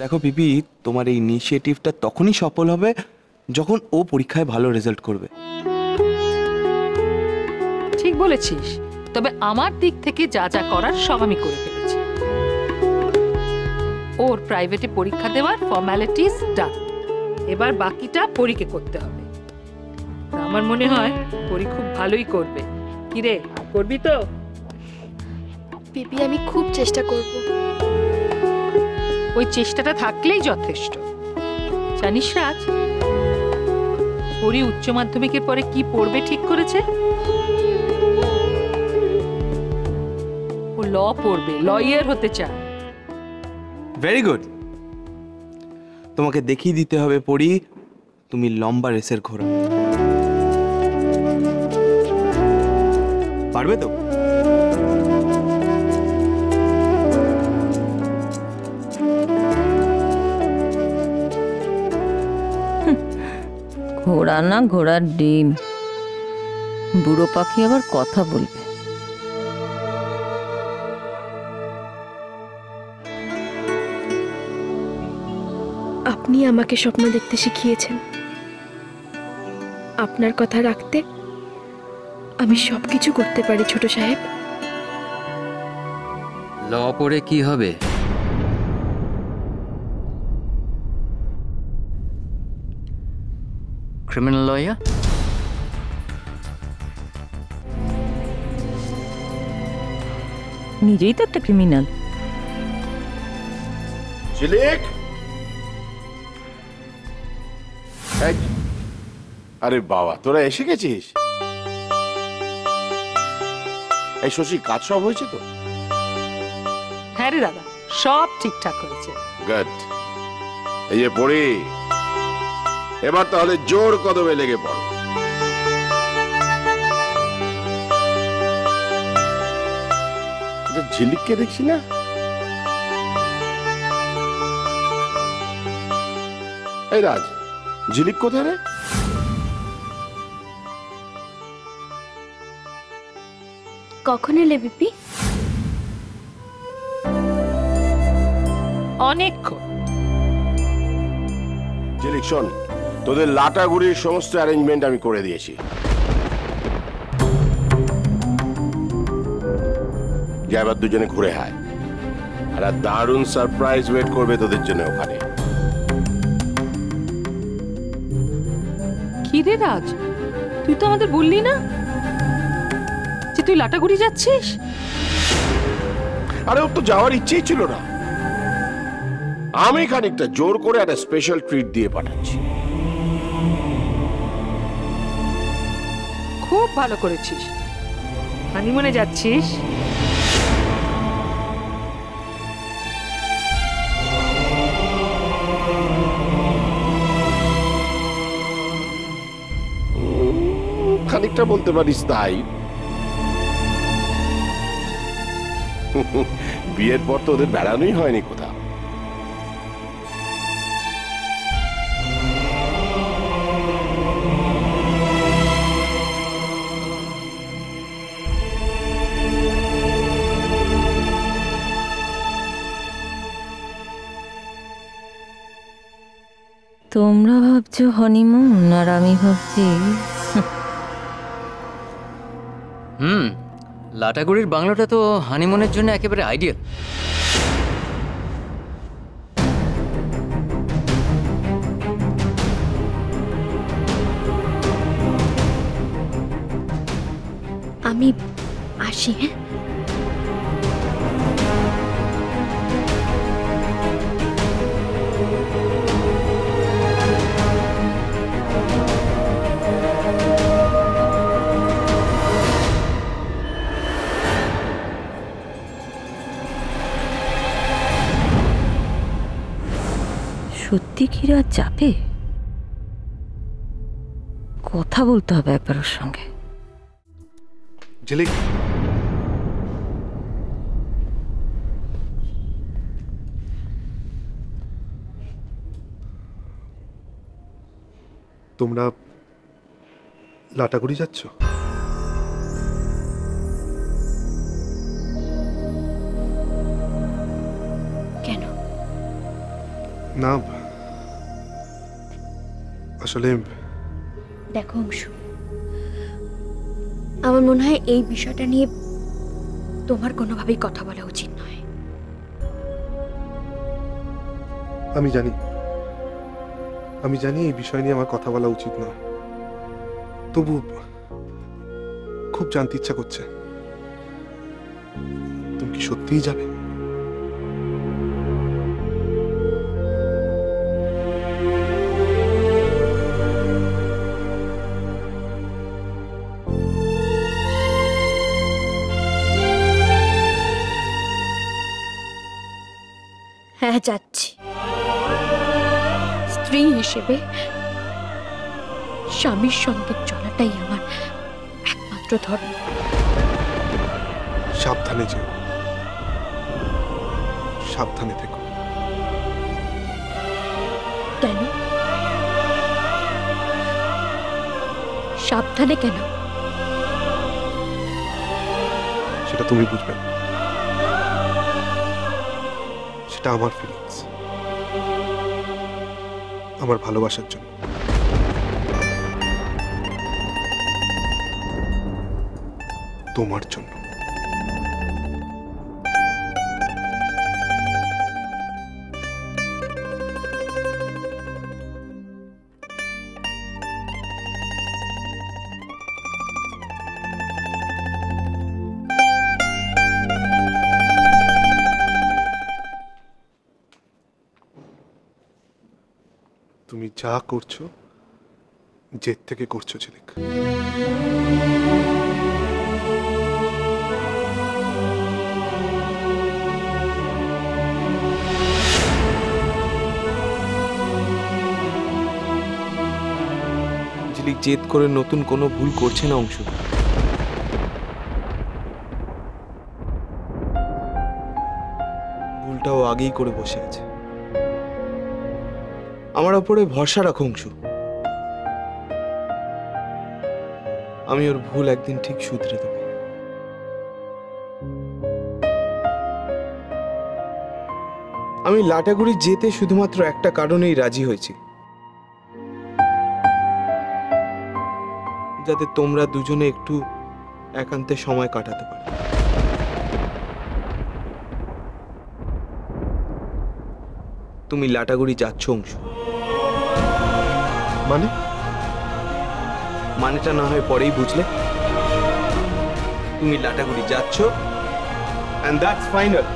দেখো পিপি, তোমার এই ইনিশিয়েটিভটা তখনই সফল হবে যখন ও পরীক্ষায় ভালো রেজাল্ট করবে। ঠিক বলেছিস, তবে আমার দিক থেকে যা যা করার সব আমি করে ফেলেছি। ওর প্রাইভেটে পরীক্ষা দেওয়ার ফর্মালিটিস ডান, এবার বাকিটা পরীকে করতে হবে। আমার মনে হয় পরী খুব ভালোই করবে। কিরে, করবি তো? পিপি, আমি খুব চেষ্টা করব। ওই চেষ্টাটা থাকলেই যথেষ্ট। জানিস রাজ, পরী উচ্চ মাধ্যমিকের পরে কি পড়বে ঠিক করেছে? ও ল পড়বে, লয়ার হতে চায়। Very good. তোমাকে দেখিয়ে দিতে হবে পড়ি, তুমি লম্বা রেসের ঘোড়া। পারবে তো? ঘোড়া না, ঘোড়ার ডিম। বুড়ো পাখি আবার কথা বলবে। আপনি আমাকে স্বপ্ন দেখতে শিখিয়েছেন। আপনার কথা রাখতে আমি সবকিছু করতে পারি ছোট সাহেব। ল পড়ে কি হবে? Criminal lawyer? নিজেই তো একটা ক্রিমিনাল। ঝিলিক, আরে বাবা, তোরা এসে গেছিস? এই শশী, কাজ সব হয়েছে তো? হ্যাঁ রে দাদা, সব ঠিকঠাক হয়েছে। গুড। এই যে পড়ি, এবার তাহলে জোর কদমে লেগে পড়ো। ঝিলিককে দেখছি না। এই রাজ, ঝিলিক কোথায় রে? কখন এলে পিপি? অনেকক্ষণ। ঝিলিক শোন, তোদের লাটাগুড়ির সমস্ত অ্যারেঞ্জমেন্ট আমি করে দিয়েছি। যে এবার দুজনে ঘুরে হায়, আর দারুণ সারপ্রাইজ ওয়েট করবে তোদের জন্য ওখানে। কি রে রাজ, তুই তো আমাদের বললি না যে তুই লাটাগুড়ি যাচ্ছিস? আরে ওর তো যাওয়ার ইচ্ছেই ছিল না। আমি খানিকটা জোর করে একটা স্পেশাল ট্রিট দিয়ে পাঠাচ্ছি। খুব ভালো করেছিস। হানিমুনে যাচ্ছিস? খানিকটা বলতে পারিস তাই। বিয়ের পর তো ওদের বেড়ানোই হয়নি কোথাও। তোমরা ভাবছো হনিমুন, আর আমি ভাবছি লাটাগুড়ির বাংলোটা তো হানিমুনের জন্য একেবারে আইডিয়াল। আমি আসি। হ্যাঁ, সত্যি কি রাত যাবে? কথা বলতে হবে একবার ওর সঙ্গে। ঝিলিক, তোমরা লাটাগুড়ি যাচ্ছ? কেন? না আসলে দেখো অংশু, আমার মনে হয় এই বিষয়টা নিয়ে তোমার কোনোভাবেই কথা বলা উচিত নয়। আমি জানি এই বিষয় নিয়ে আমার কথা বলা উচিত নয়, তবু খুব জানতে ইচ্ছা করছে। তুমি কি সত্যিই যাবে? হ্যাঁ, যাচ্ছি। স্ত্রী হিসেবে স্বামীর সঙ্গে চলাটাই আমার একমাত্র ধর্ম। সাবধানে যেও, সাবধানে থেকো। কেন? সাবধানে কেন? সেটা তুমি বুঝবে না, সেটা আমার ফিলিংস, আমার ভালোবাসার জন্য। তোমার জন্য। তুমি যা করছো জেদ থেকে করছো ঝিলিক। ঝিলিক জেদ করে নতুন কোনো ভুল করছে না অংশু। ভুলটাও আগেই করে বসে আছে। আমার ওপরে ভরসা রাখো অংশু, আমি ওর ভুল একদিন ঠিক শুধরে দেব। আমি লাটাগুড়ি যেতে শুধুমাত্র একটা কারণেই রাজি হয়েছি, যাতে তোমরা দুজনে একটু একান্তে সময় কাটাতে পারো। তুমি লাটাগুড়ি যাচ্ছ অংশু। মানে? মানেটা না হয় পরেই বুঝলে। তুমি লাটাগুড়ি যাচ্ছ, and that's final.